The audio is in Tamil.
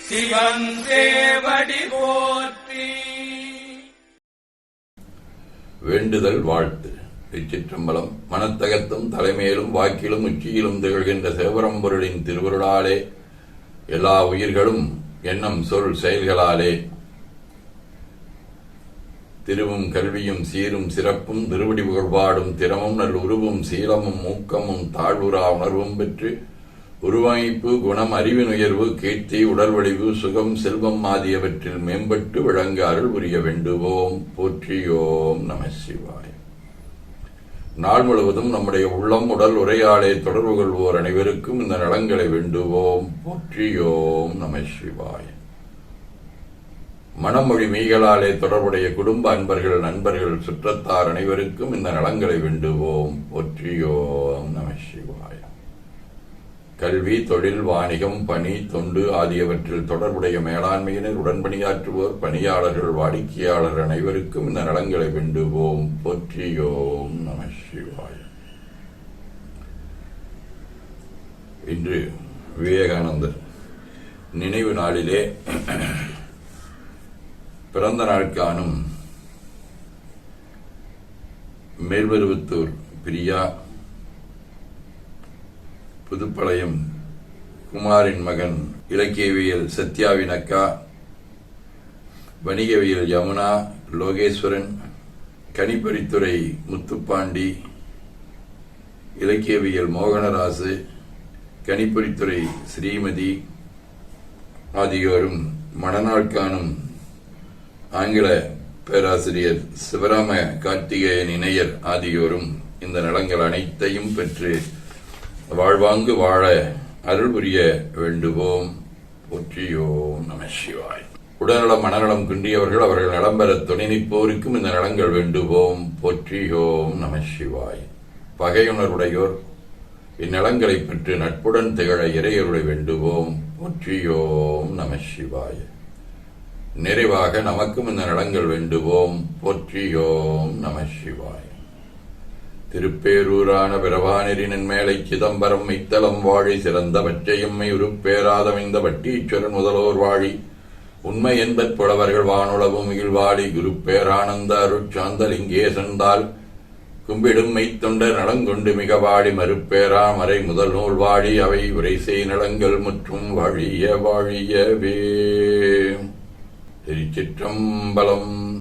சிவன் சேவடி போற்றி. வேண்டுதல் வாழ்த்து. திருச்சிற்றம்பலம். மனத்தகத்தும் தலைமையிலும் வாக்கிலும் உச்சியிலும் திகழ்கின்ற சிவபரம்பொருளின் திருவருளாலே எல்லா உயிர்களும் எண்ணம் சொல் செயல்களாலே திருவும் கல்வியும் சீரும் சிறப்பும் திருவடி புகழ்பாடும் திறமும் நல் உருவும் சீலமும் ஊக்கமும் தாழ்வுறா உணர்வும் பெற்று உருவாய்ப்பு குணம் அறிவின் உயர்வு கீர்த்தி உடல்வழிவு சுகம் செல்வம் ஆகியவற்றில் மேம்பட்டு விளங்க அருள் புரிய வேண்டுவோம். போற்றியோம் நம சிவாய. நாள் முழுவதும் நம்முடைய உள்ளம் உடல் உரையாடை தொடர்பு கொள்வோர் அனைவருக்கும் இந்த நலங்களை வேண்டுவோம். போற்றியோம் நம சிவாய. மனமொழி மெய்களாலே தொடர்புடைய குடும்ப அன்பர்கள் நண்பர்கள் சுற்றத்தார் அனைவருக்கும் இந்த நலங்களை வேண்டுவோம். போற்றியோம் நம சிவாய. கல்வி தொழில் வாணிகம் பணி தொண்டு ஆகியவற்றில் தொடர்புடைய மேலாண்மையினர் உடன்பணியாற்றுவோர் பணியாளர்கள் வாடிக்கையாளர் அனைவருக்கும் இந்த நலங்களை வேண்டுவோம். போற்றியோம் நம சிவாய. இன்று விவேகானந்தர் நினைவு நாளிலே பிறந்த நாள் காணும் மேல்வருவத்தூர் பிரியா, புதுப்பாளையம் குமாரின் மகன் இலக்கியவியல் சத்யாவின் அக்கா, வணிகவியல் யமுனா லோகேஸ்வரன், கணிப்பொறித்துறை முத்துப்பாண்டி, இலக்கியவியல் மோகனராசு, கணிப்பொறித்துறை ஸ்ரீமதி ஆகியோரும் மணநாள் காணும் ஆங்கில பேராசிரியர் சிவராம கார்த்திகேயன் இணையர் ஆகியோரும் இந்த நலங்கள் அனைத்தையும் பெற்று வாழ்வாங்கு வாழ அருள் புரிய வேண்டுவோம். போற்றியோம் நம சிவாய். உடல்நலம் மனநலம் குன்றியவர்கள் அவர்கள் நலம் பெற துணை நிற்போருக்கும் இந்த நலங்கள் வேண்டுவோம். போற்றியோம் நம சிவாய். பகையுணர்வுடையோர் இந்நலங்களை பெற்று நட்புடன் திகழ இறையருளை வேண்டுவோம். போற்றியோம் நம சிவாய். நிறைவாக நமக்கும் இந்த நலங்கள் வேண்டுவோம். போற்றியோம் நம சிவாய். திருப்பேரூரான பிரபானரின் மேலை சிதம்பரம் மைத்தலம் வாழி சிறந்த பச்சையம்மை உருப்பேராதமைந்த பட்டீஸ்வரன் முதலோர் வாழி உண்மை என்பற் புலவர்கள் வானுளவும் இல்வாழி குருப்பேரானந்த அருட்சாந்தலிங்கே சென்றால் கும்பிடும் மெய்த்தொண்டர் நலங்கொண்டு மிக வாழி மறுப்பேரா மறை முதல் நூல் வாழி அவை உரைசெய் நலங்கள் மற்றும் வாழிய வாழியவே. திருச்சிற்றம்பலம்.